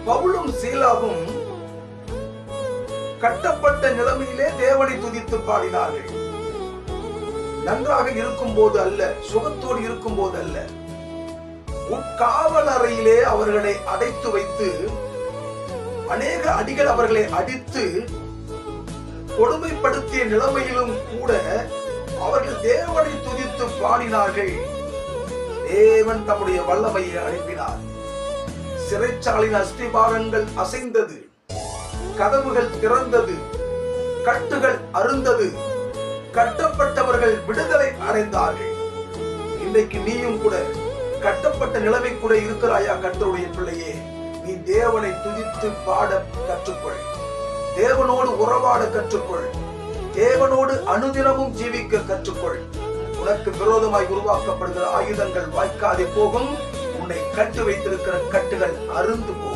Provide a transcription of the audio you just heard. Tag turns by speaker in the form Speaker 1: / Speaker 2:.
Speaker 1: பவுலும் சீலாவும் கட்டப்பட்ட நிலைமையிலே தேவனை துதித்து பாடினார்கள். நன்றாக இருக்கும் போது அல்ல, சுகத்தோடு இருக்கும் போது அல்ல. உட்காவல் அறையிலே அவர்களை அடைத்து வைத்து அநேக அடிகள் அவர்களை அடித்து கொடுமைப்படுத்திய நிலைமையிலும் கூட அவர்கள் தேவனை துதித்து பாடினார்கள். தேவன் தம்முடைய வல்லமையை அனுப்பினார். சிறைச்சாலையின் அஸ்திபாரங்கள் அசைந்தது, கதவுகள் திறந்தது, கட்டுகள் அறுந்தது, கட்டப்பட்டவர்கள் விடுதலை அடைந்தார்கள். இன்றைக்கு நீயும் கூட கட்டப்பட்ட நிலைமை கூட இருக்கிறாயா? கர்த்தருடைய பிள்ளையே, நீ தேவனை துதித்து பாட கற்றுக்கொள். தேவனோடு உறவாட கற்றுக்கொள். தேவனோடு அனுதினமும் ஜீவிக்க கற்றுக்கொள். உனக்கு விரோதமாய் உருவாக்கப்படுகிற ஆயுதங்கள் வாய்க்காதே போகும். உன்னை கட்டு வைத்திருக்கிற கட்டுகள் அறுந்து போகும்.